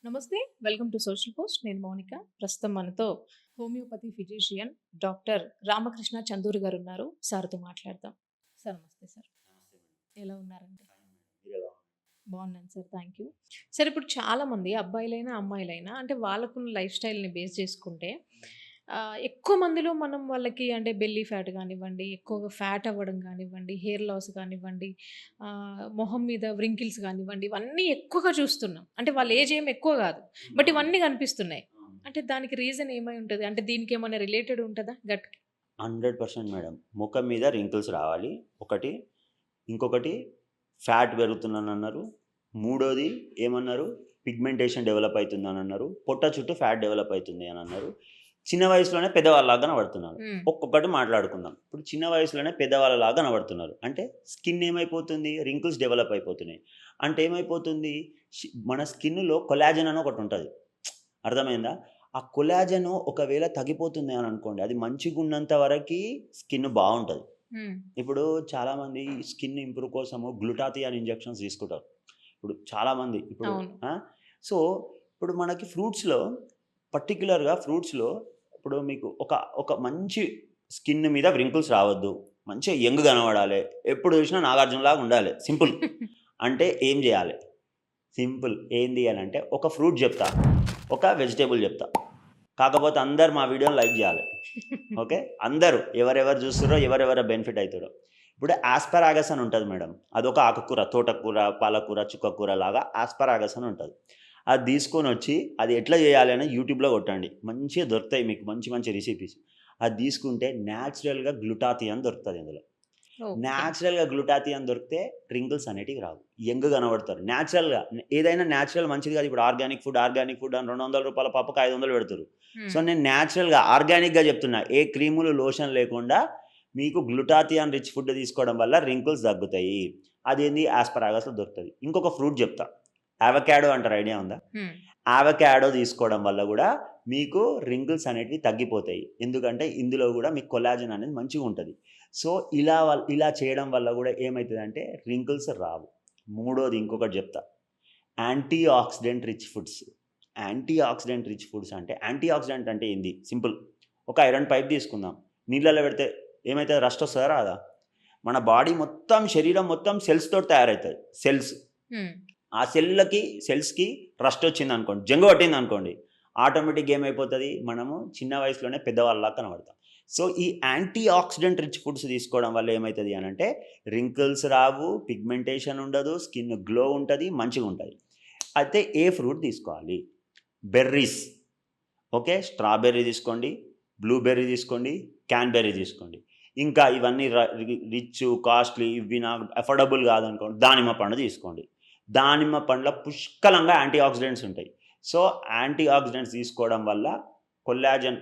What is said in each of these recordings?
నమస్తే. Welcome to social post. నేను మౌనిక. ప్రస్తుతం మనతో homeopathy physician doctor Ramakrishna Chanduri గారు ఉన్నారు. సార్‌తో మాట్లాడదాం. సార్ నమస్తే సార్. నమస్తే మేడం. ఎలా ఉన్నారండి? Hi madam. మీరెలా ఉన్నారు? బాగున్నాను సార్. Thank you. సార్ ఇప్పుడు చాలామంది అబ్బాయిలైనా, అమ్మాయిలైనా అంటే వాళ్ళకున్న లైఫ్ స్టైల్‌ని బేస్ చేసుకుంటే ఎక్కువ మందిలో మనం వాళ్ళకి అంటే బెల్లీ ఫ్యాట్ గానివ్వండి, ఎక్కువగా ఫ్యాట్ అవ్వడం గానివ్వండి, హెయిర్ లాస్ గానివ్వండి, మొహం మీద వ్రింకిల్స్ గానివ్వండి, ఇవన్నీ ఎక్కువగా చూస్తున్నాం. అంటే వాళ్ళ ఏజ్ ఏమి ఎక్కువ గాదు. బట్ అవును. ఇవన్నీ కనిపిస్తున్నాయి. అవును. అంటే దానికి రీజన్ ఏమై ఉంటది? అంటే దీనికేమన్నా రిలేటెడ్ ఉంటదా గట్‌కి? 100% మేడం. ముఖం మీద రింకిల్స్ రావాలి. ఒకటి. ఇంకొకటి ఫ్యాట్ పెరుగుతున్నానన్నారు. మూడోది ఏమన్నారు? పిగ్మెంటేషన్ డెవలప్ అయితుందనన్నారు. పొట్ట చుట్టూ ఫ్యాట్ డెవలప్ అయితుంది అనన్నారు. చిన్న వయసులోనే పెద్దవాళ్ళలాగా కనబడుతున్నారు. హ్మ్. ఒక్కొక్కటి మాట్లాడుకుందాం. ఇప్పుడు చిన్న వయసులోనే పెద్దవాళ్ళలాగా కనబడుతున్నారు. అంటే స్కిన్ ఏమైపోతుంది? రింకిల్స్ డెవలప్ అయిపోతున్నాయి. అంటే ఏమైపోతుంది? మన స్కిన్‌లో కొలాజన్ అని ఒకటుంటది. అర్థమైందా? ఆ కొలాజెన్ ఒకవేళ తగ్గిపోతుంది అని అనుకోండి. అది మంచిగున్నంత వరకి స్కిన్ బావుంటది. హ్మ్. ఇప్పుడు చాలామంది స్కిన్ ఇంప్రూవ్ కోసము గ్లూటాథియాన్ ఇంజెక్షన్స్ తీసుకుంటారు. ఇప్పుడు చాలామంది ఇప్పుడు అవును. ఆ! సో, ఇప్పుడు మనకి ఫ్రూట్స్‌లో పర్టిక్యులర్‌గా ఫ్రూట్స్‌లో ఇప్పుడు మీకు ఒక ఒక మంచి స్కిన్ మీద వ్రింకిల్స్ రావద్దు. మంచిగా యంగ్ కనపడాలి. ఎప్పుడు చూసినా నాగార్జునలాగా ఉండాలి. సింపుల్. అంటే ఏం జేయాలి? సింపుల్. ఏంది అనంటే ఒక ఫ్రూట్ జెప్తా. ఒక వెజిటబుల్ జెప్తా. కాకపోతే అందరూ మా వీడియోని లైక్ జేయాలి. ఓకే. అందరూ ఎవరెవరు జూస్తుర్రో, ఎవరెవరు బెనిఫిట్ అయితుర్రో. ఇప్పుడు యాస్పరాగస్ అని ఉంటది మేడం. అదొక ఆకుకూర. తోటకూర, పాలకూర, చుక్కకూర లాగా యాస్పరాగస్ అని ఉంటది. అది తీసుకొనొచ్చి అది ఎట్లా జేయాలి అని యూట్యూబ్‌లో కొట్టండి. మంచిగా దొరుకుతాయి మీకు మంచి మంచి రెసిపీస్. అది తీసుకుంటే న్యాచురల్‌గా గ్లూటాథియాన్ దొరుకుతది ఇందులో. ఓకే. న్యాచురల్‌గా గ్లూటాథియాన్ దొరికితే రింకిల్స్ అనేటివి రావు. యంగ్ కనబడతారు. న్యాచురల్‌గా ఏదైనా న్యాచురల్ మంచిది కాదు. ఇప్పుడు ఆర్గానిక్ ఫుడ్ అని రూ. 200 పప్పుకు 500 పెడుతుర్రు. సో, హ్మ్. నేను న్యాచురల్‌గా ఆర్గానిక్‌గా చెప్తున్నా. ఏ క్రీములు, లోషన్ లేకుండా మీకు గ్లూటాథియాన్ రిచ్ ఫుడ్ తీసుకోవడం వల్ల రింకిల్స్ తగ్గుతాయి. అదేంది యాస్పరాగస్‌లో దొరుకుతది. ఇంకొక ఫ్రూట్ చెప్తా. అవకాడో అంటారు ఐడియా ఉందా? హ్మ్. అవకాడో తీసుకోవడం వల్ల గూడా మీకు రింకిల్స్ అనేటివి తగ్గిపోతాయి. ఎందుకంటే ఇందులో గూడా మీకు కొలాజన్ అనేది మంచిగుంటది. సో, ఇలా చేయడం వల్ల గూడా ఏమైతదంటే రింకిల్స్ రావు. మూడోది ఇంకొకటి జెప్తా. Anti oxidant rich foods. Anti oxidant అంటే ఏంది? సింపుల్. ఒక ఐరన్ పైప్ తీసుకుందాం. నీళ్ళలో పెడితే ఏమైతది? రస్ట్ వస్తదా? రాదా? మన బాడీ మొత్తం శరీరం మొత్తం సెల్స్ తోటి తయారైతది. సెల్స్. హ్మ్. ఆ సెల్స్‌కి రస్ట్ వచ్చిందనుకోండి, జంగు పట్టిందనుకోండి, ఆటోమేటిక్‌గా ఏమైపోతది, మనము చిన్న వయసులోనే పెద్దవాళ్ళలాగా కనబడతాం. సో, ఈ యాంటీ ఆక్సిడెంట్ రిచ్ ఫుడ్స్ తీసుకోవడం వల్ల ఏమైతది అనంటే, రింకిల్స్ రావు, పిగ్మెంటేషన్ ఉండదు, స్కిన్ గ్లో ఉంటది, మంచిగుంటది. అయితే ఏ ఫ్రూట్ తీసుకోవాలి? బెర్రీస్. ఓకే. స్ట్రాబెర్రీ తీసుకోండి, బ్లూబెర్రీ తీసుకోండి, క్యాన్‌బెర్రీ తీసుకోండి. ఇంకా ఇవన్నీ రిచ్చు, కాస్ట్‌లీ ఇవి నాకు అఫోర్డబుల్ కాదనుకోండి, దానిమ్మ పండు తీసుకోండి. దానిమ్మ పండ్ల పుష్కలంగా యాంటీ ఆక్సిడెంట్స్ ఉంటాయి. సో, యాంటీ ఆక్సిడెంట్స్ తీసుకోవడం వల్ల కొల్లాజెన్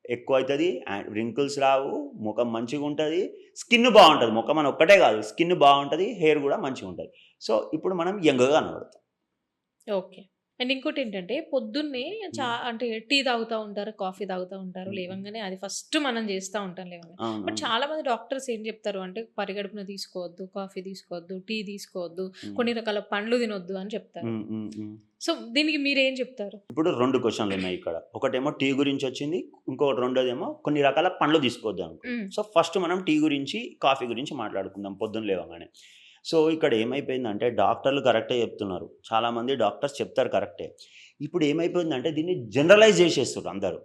ఎక్కువైతది, రింకిల్స్ రావు, ముఖం మంచిగుంటది, స్కిన్ బావుంటది. ముఖం అని ఒక్కటే కాదు, స్కిన్ బావుంటది, హెయిర్ గూడా మంచిగుంటది. సో, ఇప్పుడు మనం యంగ్‌గా కనబడతాం. ఓకే. అండ్ ఇంకోటేంటంటే పొద్దున్నే హ్మ్. అంటే టీ తాగుతా ఉంటారు, కాఫీ తాగుతా ఉంటారు. హ్మ్. లేవంగానే అది ఫస్ట్ మనం చేస్తా ఉంటాం లేవంగానే. బట్ అవునవును. చాలామంది డాక్టర్స్ ఏం చెప్తారు అంటే పరిగడుపున తీసుకోవద్దు, కాఫీ తీసుకోవద్దు, టీ తీసుకోవద్దు, హ్మ్. కొన్ని రకాల పండ్లు తినొద్దు అని చెప్తారు. హ్మ్. హ్మ్. హ్మ్. సో, దీనికి మీరేం చెప్తారు? ఇప్పుడు 2 క్వెషన్‌లున్నాయి ఇక్కడ. ఒకటేమో టీ గురించొచ్చింది. ఇంకోటి రెండోదేమో కొన్ని రకాల పండ్లు తీసుకోవద్దనుకుంది. హ్మ్. సో, ఫస్ట్ మనం టీ గురించి, కాఫీ గురించి మాట్లాడుకుందాం పొద్దున లేవగానే. సో, ఇక్కడ ఏమైపోయిందంటే డాక్టర్లు కరెక్టే చెప్తున్నారు. చాలామంది డాక్టర్స్ చెప్తారు కరెక్టే. ఇప్పుడు ఏమైపోయిందంటే దీన్ని జనరలైజ్ చేసేస్తుర్రు అందరూ.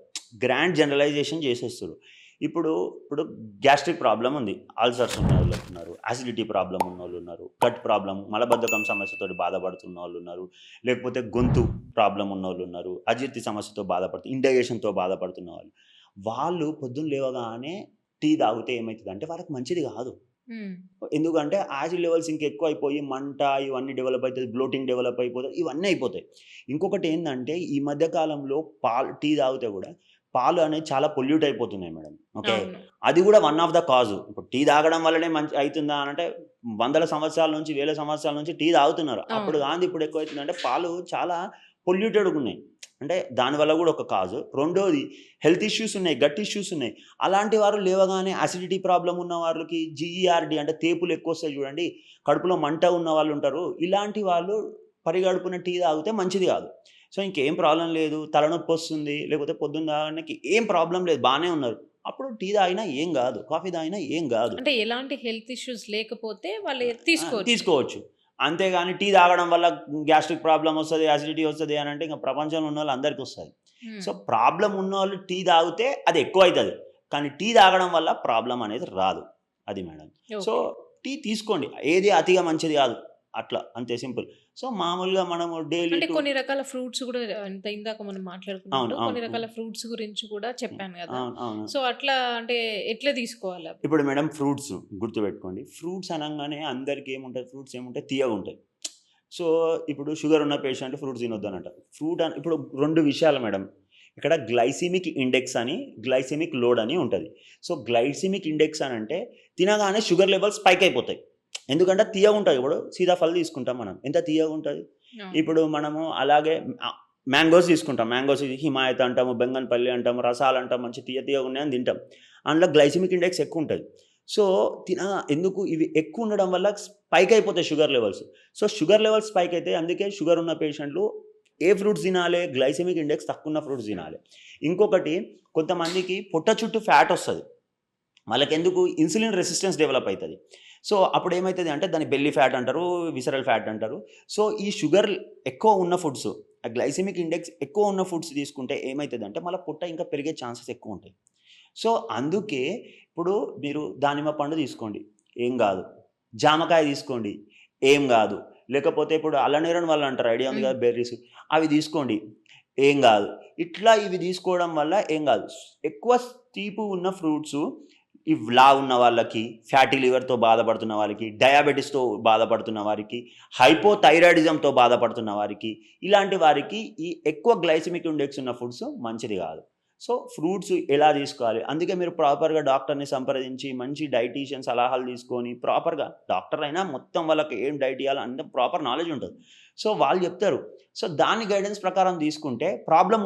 గ్రాండ్ జనరలైజేషన్ చేసేస్తుర్రు. ఇప్పుడు ఇప్పుడు గ్యాస్ట్రిక్ ప్రాబ్లమ్ ఉంది. అల్సర్స్ ఉన్నోళ్ళున్నారు. అసిడిటీ ప్రాబ్లమ్ ఉన్నోళ్ళున్నారు. గట్ ప్రాబ్లమ్ మలబద్ధకం సమస్యతోటి బాధపడుతున్నోళ్ళున్నారు. లేకపోతే గొంతు ప్రాబ్లమ్ ఉన్నోళ్ళున్నారు. అజీర్తి సమస్యతో ఇండైజెషన్‌తో బాధపడుతున్న వాళ్ళు. వాళ్ళు పొద్దున్న లేవగానే టీ తాగితే ఏమైతదంటే వాళ్ళకి మంచిది గాదు. హ్మ్. ఎందుకంటే యాసిడ్ లెవెల్స్ ఇంకెక్కువైపోయి మంట ఇవన్నీ డెవలప్ అయితది. బ్లోటింగ్ డెవలప్ అయిపోతది. ఇవన్నీ అయిపోతాయి. ఇంకొకటేందంటే ఈ మధ్య కాలంలో టీ తాగితే గూడా పాలు అనేవి చాలా పొల్యూట్ అయిపోతున్నాయి మేడం. ఓకే. అవును. అది గూడా వన్ ఆఫ్ ద కాజ్. ఇప్పుడు టీ తాగడం వల్లనే మంచి అయితుందా అనంటే వందల సంవత్సరాల నుంచి, వేల సంవత్సరాల నుంచి టీ తాగుతున్నారు. అప్పుడు అవును. గాంది ఇప్పుడు ఎక్కువైతుందంటే పాలు చాలా పొల్యూటెడ్‌గున్నాయి. అంటే దానివల్ల గూడా ఒక కాజు. రెండోది హెల్త్ ఇష్యూస్ ఉన్నాయి. గట్ ఇష్యూస్ ఉన్నాయి. అలాంటి వారు లేవగానే అసిడిటీ ప్రాబ్లమ్ ఉన్న వాళ్ళకి జీఈఆర్‌డీ అంటే తేపులు ఎక్కువొస్తాయి చూడండి. కడుపులో మంట ఉన్న వాళ్ళుంటారు. ఇలాంటి వాళ్ళు పరిగడుపున టీ తాగితే మంచిది కాదు. సో ఇంకేం ప్రాబ్లం లేదు, తలనొప్పి వస్తుంది, లేకపోతే పొద్దున్న తాగడానికి ఏం ప్రాబ్లం లేదు, బాగానే ఉన్నారు. అప్పుడు టీ తాగినా ఏం గాదు, కాఫీ తాగినా ఏం గాదు. అంటే ఎలాంటి హెల్త్ ఇష్యూస్ లేకపోతే వాళ్ళు తీసుకోవచ్చు. తీసుకోవచ్చు. అంతేగాని టీ తాగడం వల్ల గ్యాస్ట్రిక్ ప్రాబ్లమ్ వస్తది, అసిడిటీ వస్తది అనంటే ఇంక ప్రపంచంలో ఉన్నోళ్ళు అందరికొస్తది. సో, హ్మ్. ప్రాబ్లమ్ ఉన్నోళ్ళు టీ తాగితే అది ఎక్కువైతది. కానీ టీ తాగడం వల్ల ప్రాబ్లమ్ అనేది రాదు. అది మేడం. So, okay. టీ తీసుకోండి. ఏది అతిగా మంచిది గాదు. అట్లా అంతే సింపుల్. సో, మామూలుగా మనము డైలీ అంటే కొన్ని రకాల ఫ్రూట్స్ గూడా ఇందాక మనం అవును. మాట్లాడుకున్నట్టు అవును. కొన్ని హ్మ్. రకాల ఫ్రూట్స్ గురించి కూడా హ్మ్. చెప్పాను గదా! అవును. అవును. సో, అట్లా అంటే ఎట్లా తీసుకోవాలవి? ఇప్పుడు మేడం ఫ్రూట్స్ గుర్తుపెట్టుకోండి. ఫ్రూట్స్ అనంగానే అందరికి ఏముంటాయి, ఫ్రూట్స్ ఏముంటాయి, తియ్యగుంటాయి. సో, ఇప్పుడు షుగర్ ఉన్న పేషెంట్ ఫ్రూట్స్ తినొద్దనంటారు. ఇప్పుడు 2 విషయాలు మేడం. ఇక్కడ గ్లైసెమిక్ ఇండెక్స్ అని, గ్లైసెమిక్ లోడ్ అని ఉంటది. సో, గ్లైసెమిక్ ఇండెక్స్ అనంటే తినగానే షుగర్ లెవెల్స్ స్పైక్ అయిపోతాయి. ఎందుకంటే తియ్యగుంటది. ఇప్పుడు సీతాఫల్ తీసుకుంటాం మనం. ఎంత తియ్యగుంటది. అవును. ఇప్పుడు మనము అలాగే మ్యాంగోస్ తీసుకుంటాం. మ్యాంగోస్ హిమాయత్ అంటాము, బెంగన్పల్లి అంటాము, రసాలంటాం, మంచి తియ్యగున్నాయని తింటాం. అందులో గ్లైసెమిక్ ఇండెక్స్ ఎక్కువుంటది. సో, ఎందుకు ఇవి ఎక్కువుండడం వల్ల స్పైక్ అయిపోతాయి sugar levels. So, sugar levels spike అయితే అందుకే షుగర్ ఉన్న పేషెంట్‌లు ఏ ఫ్రూట్స్ తినాలే? గ్లైసెమిక్ ఇండెక్స్ తక్కువున్న ఫ్రూట్స్ తినాలి. ఇంకొకటి కొంతమందికి పొట్ట చుట్టూ ఫ్యాట్ ఒస్తది. వాళ్ళకెందుకు ఇన్సులిన్ రెసిస్టెన్స్ డెవలప్ అయితది. సో, అప్పుడేమైతది అంటే దాన్ని బెల్లీ ఫ్యాట్ అంటారు, విసరల్ ఫ్యాట్ అంటారు. సో, ఈ షుగర్ ఎక్కువ ఉన్న ఫుడ్స్, ఆ గ్లైసెమిక్ ఇండెక్స్ ఎక్కువ ఉన్న ఫుడ్స్ తీసుకుంటే ఏమైతదంటే మళ్ళా పొట్ట ఇంకా పెరిగే ఛాన్సెస్ ఎక్కువుంటాయి. సో, అందుకే ఇప్పుడు మీరు దానిమ్మ పండు తీసుకోండి, ఏం గాదు. జామకాయ తీసుకోండి, ఏం గాదు. లేకపోతే ఇప్పుడు అల్లనేరేడు పళ్ళు అంటారు, ఐడియా ఉంది హ్మ్. కదా! బెర్రీస్, అవి తీసుకోండి, ఏం గాదు. ఇట్లా ఇవి తీసుకోవడం వల్ల ఏం గాదు. ఎక్కువ తీపు ఉన్న ఫ్రూట్సు లావున్న వాళ్ళకి, ఫ్యాటీ లివర్‌తో బాధపడుతున్న వాళ్ళకి, డయాబెటిస్‌తో బాధపడుతున్న వారికి, హైపోథైరాయిడిజంతో బాధపడుతున్న వారికి, ఇలాంటి వారికి ఈ ఎక్కువ గ్లైసెమిక్ ఇండెక్స్ ఉన్న ఫుడ్స్ మంచిది గాదు. సో, ఫ్రూట్స్ ఎలా తీసుకోవాలి? అందుకే మీరు ప్రాపర్‌గా డాక్టర్‌ని సంప్రదించి, మంచి డైటీషియన్ సలహాలు తీసుకొని, ప్రాపర్‌గా డాక్టర్ అయినా మొత్తం వాళ్ళకి ఏం డైట్ ఇయ్యాలో అంత ప్రాపర్ నాలెడ్జ్ ఉంటది. సో, వాళ్ళు చెప్తారు. సో, దాని గైడెన్స్ ప్రకారం తీసుకుంటే ప్రాబ్లమ్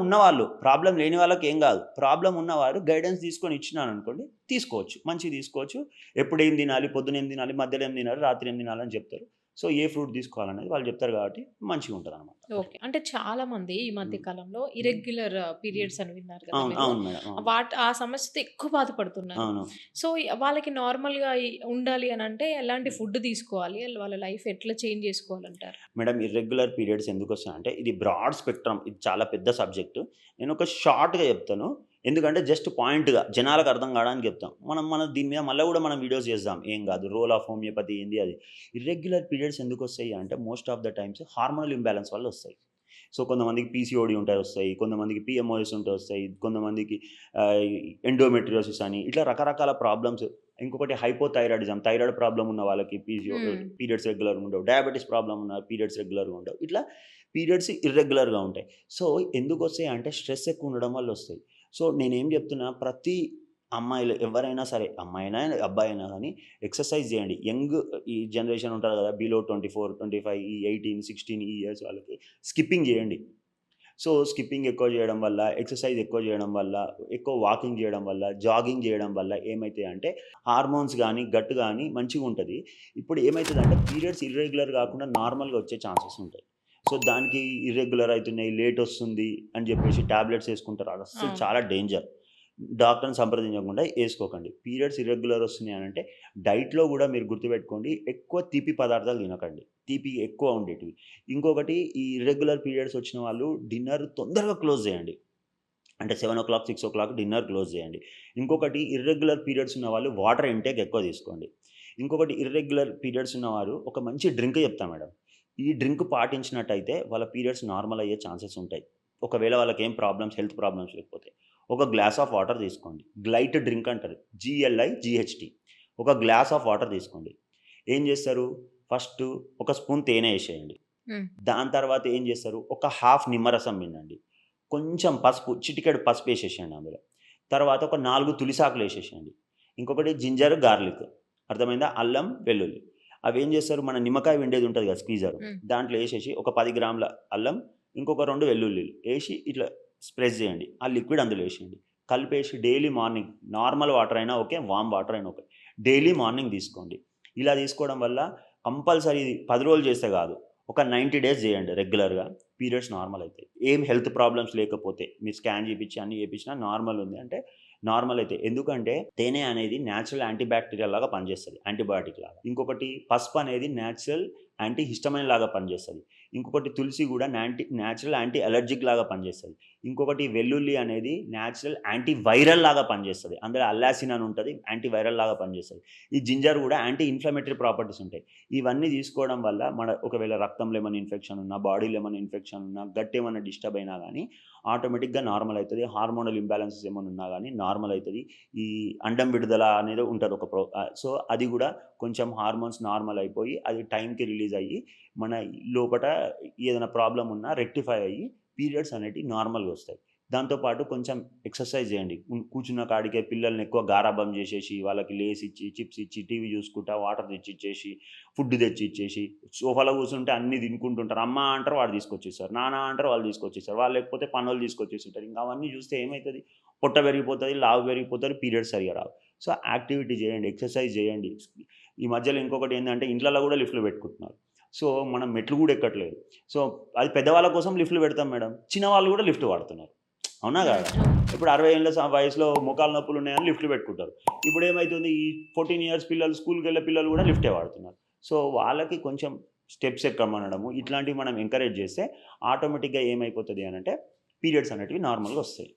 లేని వాళ్ళకి ఏం గాదు. ప్రాబ్లమ్ ఉన్నవారు గైడెన్స్ తీసుకొని ఇచ్చినారనుకోండి, తీసుకోవచ్చు. మంచిగా తీసుకోవచ్చు. ఎప్పుడేం తినాలి, పొద్దున ఏం తినాలి, మధ్యలో ఏం తినాలి, రాత్రి ఏం తినాలి అని చెప్తారు. సో, ఏ ఫ్రూట్ తీసుకోవాలనేది వాళ్ళు చెప్తారు కాబట్టి మంచిగుంటదనమాట. ఓకే. అంటే చాలామంది ఈ మధ్య హ్మ్. కాలంలో హ్మ్. ఇర్రెగ్యులర్ హ్మ్. పీరియడ్స్ అని విన్నారు కదా అవును. మీరు. అవును మేడం. అవును. ఆ సమస్యతో ఎక్కువ బాధపడుతున్నారు. అవును. సో, వాళ్ళకి నార్మల్‌గా ఉండాలి అనంటే ఎలాంటి ఫుడ్ తీసుకోవాలి? వాళ్ళ లైఫ్ ఎట్లా చేంజ్ చేసుకోవాలంటారు? మేడం ఇర్రెగ్యులర్ పీరియడ్స్ ఎందుకొస్తాయంటే ఇది బ్రాడ్ స్పెక్ట్రమ్. ఇది చాలా పెద్ద సబ్జెక్టు. నేనొక షార్ట్‌గా చెప్తాను. ఎందుకంటే జస్ట్ పాయింట్‌గా జనాలకు అర్థం కావడానికి చెప్తాం. మనం దీని మీద మళ్ళా కూడా మనం వీడియోస్ చేద్దాం. ఏం కాదు. రోల్ ఆఫ్ హోమియోపతి ఏంది అది. ఇర్రెగ్యులర్ పీరియడ్స్ ఎందుకొస్తాయి అంటే most of the times hormonal imbalance వల్ల వస్తాయి. సో, కొంతమందికి పీసీఓడీ వస్తాయి. కొంతమందికి పీఎంఓఎస్ వస్తాయి. కొంతమందికి ఆహ్, ఎండోమెట్రియోసిస్ అని ఇట్లా రకరకాల ప్రాబ్లమ్స్. ఇంకొకటి హైపోథైరాయిడిజం, థైరాయిడ్ ప్రాబ్లమ్ ఉన్న వాళ్ళకి హ్మ్. పీరియడ్స్ రెగ్యులర్‌గా ఉండవు. డయాబెటిస్ ప్రాబ్లమ్ ఉన్న పీరియడ్స్ రెగ్యులర్‌గా ఉండవు. ఇట్లా పీరియడ్స్ ఇర్రెగ్యులర్‌గా ఉంటాయి. సో, ఎందుకొస్తాయి అంటే స్ట్రెస్ ఎక్కువ ఉండడం వల్ల వస్తాయి. సో, నేనేం చెప్తున్నా ప్రతి అమ్మాయిలు ఎవరైనా సరే, అమ్మాయైనా, అబ్బాయైనా గానీ ఎక్సర్సైజ్ చేయండి. ఈ జనరేషన్ ఉంటారు కదా! బిలో 24, 25 ఈ 18, 16 ఈ ఇయర్స్ వాళ్ళకి స్కిప్పింగ్ చేయండి. సో, స్కిప్పింగ్ ఎక్కువ చేయడం వల్ల, ఎక్సర్సైజ్ ఎక్కువ చేయడం వల్ల, ఎక్కువ వాకింగ్ చేయడం వల్ల, జాగింగ్ చేయడం వల్ల ఏమైతాయంటే హార్మోన్స్ గానీ, గట్ గానీ మంచిగుంటది. ఇప్పుడు ఏమైతదంటే పీరియడ్స్ ఇర్రెగ్యులర్ గాకుండా నార్మల్‌గా వచ్చే ఛాన్సెస్ ఉంటాయి. సో, దానికి ఇర్రెగ్యులర్ అయితున్నాయి, లేట్ ఒస్తుంది అని జెప్పేసి టాబ్లెట్స్ యేసుకుంటారు. అదస్సలు అవును. చాలా డేంజర్. డాక్టర్‌ని సంప్రదించకుండా యేసుకోకండి. పీరియడ్స్ ఇర్రెగ్యులర్ ఒస్తున్నాయి అనంటే డైట్‌లో గూడా మీరు గుర్తుపెట్టుకోండి, ఎక్కువ తీపి పదార్థాలు తినకండి. తీపి ఎక్కువ ఉండేటివి. ఇంకొకటి ఈ ఇర్రెగ్యులర్ పీరియడ్స్ వచ్చిన వాళ్ళు డిన్నర్ తొందరగా క్లోజ్ చేయండి. అంటే 7:00, 6:00 డిన్నర్ క్లోజ్ చేయండి. ఇంకొకటి ఇర్రెగ్యులర్ పీరియడ్స్ ఉన్నవాళ్ళు వాటర్ ఇంటేక్ ఎక్కువ తీసుకోండి. ఇంకొకటి ఇర్రెగ్యులర్ పీరియడ్స్ ఉన్నవారు ఒక మంచి డ్రింక్ చెప్తా మేడం. ఈ డ్రింక్ పాటించినట్టయితే వాళ్ళ పీరియడ్స్ నార్మల్ అయ్యే ఛాన్సెస్ ఉంటాయి. ఒకవేళ వాళ్ళకేం హెల్త్ ప్రాబ్లమ్స్ లేకపోతే. ఒక గ్లాస్ ఆఫ్ వాటర్ తీసుకోండి. గ్లైట్ డ్రింక్ అంటారు. GLIGHT. ఒక గ్లాస్ ఆఫ్ వాటర్ తీసుకోండి. ఏం చేస్తారు? ఫస్టు ఒక స్పూన్ తేనె ఏసేయండి. హ్మ్. దాని తర్వాత ఏం చేస్తారు? ఒక హాఫ్ నిమ్మరసం పిండండి. కొంచెం పసుపు, చిటికెడు పసుపేసేసేయండి అందులో. తర్వాత ఒక 4 తులిసాకులేసేసేయండి. ఇంకొకటి జింజర్, గార్లిక్. అర్థమైందా? అల్లం, వెల్లుల్లి. అవేం చేస్తారు? మన నిమ్మకాయ పిండేది ఉంటది కదా! స్క్వీజర్. హ్మ్. దాంట్లో ఏసేసి ఒక 10 గ్రాముల అల్లం, ఇంకొక 2 వెల్లుల్లిలు ఏసి ఇట్లా ప్రెస్ చేయండి. ఆ లిక్విడ్ అందులో ఏసేయండి. కలిపేసి డైలీ మార్నింగ్ నార్మల్ వాటర్ అయినా ఓకే, వార్మ్ వాటర్ అయినా ఓకే. డైలీ మార్నింగ్ తీసుకోండి. ఇలా తీసుకోవడం వల్ల కంపల్సరీ ఇది 10 రోజులు చేస్తే కాదు. ఒక 90 డేస్ చేయండి రెగ్యులర్గా, పీరియడ్స్ నార్మల్ అవుతాయి. ఏం హెల్త్ ప్రాబ్లమ్స్ లేకపోతే మీరు స్కాన్ చేయించి అన్ని చేయించినా నార్మల్ ఉంది అంటే నార్మల్ అయితే. ఎందుకంటే తేనె అనేది న్యాచురల్ యాంటీబ్యాక్టీరియల్ లాగా పనిచేస్తుంది, యాంటీబయాటిక్ లాగా. ఇంకొకటి పసుపు అనేది న్యాచురల్ యాంటీ హిస్టమైన్ లాగా పనిచేస్తుంది. ఇంకొకటి తులసి కూడా న్యాచురల్ యాంటీ అలర్జిక్ లాగా పనిచేస్తుంది. ఇంకొకటి వెల్లుల్లి అనేది న్యాచురల్ యాంటీ వైరల్ లాగా పనిచేస్తుంది. అందులో అల్లాసిన్ అని ఉంటుంది, యాంటీ వైరల్ లాగా పనిచేస్తుంది. ఈ జింజర్ కూడా యాంటీ ఇన్ఫ్లమేటరీ ప్రాపర్టీస్ ఉంటాయి. ఇవన్నీ తీసుకోవడం వల్ల మన ఒకవేళ రక్తంలో ఏమైనా ఇన్ఫెక్షన్ ఉన్నా, బాడీలో ఏమైనా ఇన్ఫెక్షన్ ఉన్నా, గట్ ఏమైనా డిస్టర్బ్ అయినా కానీ ఆటోమేటిక్గా నార్మల్ అవుతుంది. హార్మోనల్ ఇంబ్యాలెన్సెస్ ఏమైనా ఉన్నా కానీ నార్మల్ అవుతుంది. ఈ అండం విడుదల అనేది ఉంటుంది ఒక సో అది కూడా కొంచెం హార్మోన్స్ నార్మల్ అయిపోయి అది టైంకి రిలీజ్ అయ్యి మన లోపల ఏదైనా ప్రాబ్లం ఉన్నా రెక్టిఫై అయ్యి పీరియడ్స్ అనేటివి నార్మల్గా వస్తాయి. దాంతోపాటు కొంచెం ఎక్సర్సైజ్ చేయండి. కూర్చున్న కాడికే పిల్లల్ని ఎక్కువ గారాబం చేసేసి వాళ్ళకి లేస్ ఇచ్చి, చిప్స్ ఇచ్చి, టీవీ చూసుకుంటా, వాటర్ తెచ్చి ఇచ్చేసి, ఫుడ్ తెచ్చి ఇచ్చేసి, సోఫాలో కూర్చుంటే అన్నీ తినుకుంటుంటారు. అమ్మ అంటారు, వాడు తీసుకొచ్చేస్తారు. నాన్న అంటారు, వాళ్ళు తీసుకొచ్చేస్తారు. వాళ్ళు లేకపోతే పనులు తీసుకొచ్చేస్తుంటారు. ఇంకా అవన్నీ చూస్తే ఏమవుతుంది, పొట్ట పెరిగిపోతుంది, లావు పెరిగిపోతుంది, పీరియడ్స్ సరిగా రావు. సో యాక్టివిటీ చేయండి, ఎక్సర్సైజ్ చేయండి. ఈ మధ్యలో ఇంకొకటి ఏంటంటే ఇంట్లలో కూడా లిఫ్ట్లు పెట్టుకుంటున్నారు. సో మనం మెట్లు కూడా ఎక్కట్లేదు. సో అది పెద్దవాళ్ళ కోసం లిఫ్ట్లు పెడతాం మేడం, చిన్నవాళ్ళు కూడా లిఫ్ట్ వాడుతున్నారు. అవునా కాదా? ఇప్పుడు 60 ఏళ్ళ వయసులో మోకాలు నొప్పులు ఉన్నాయని లిఫ్ట్లు పెట్టుకుంటారు. ఇప్పుడు ఏమవుతుంది, ఈ 14 ఇయర్స్ పిల్లలు, స్కూల్కి వెళ్ళే పిల్లలు కూడా లిఫ్టే వాడుతున్నారు. సో వాళ్ళకి కొంచెం స్టెప్స్ ఎక్కమనడము ఇట్లాంటివి మనం ఎంకరేజ్ చేస్తే ఆటోమేటిక్గా ఏమైపోతుంది అని అంటే పీరియడ్స్ అనేటివి నార్మల్గా వస్తాయి.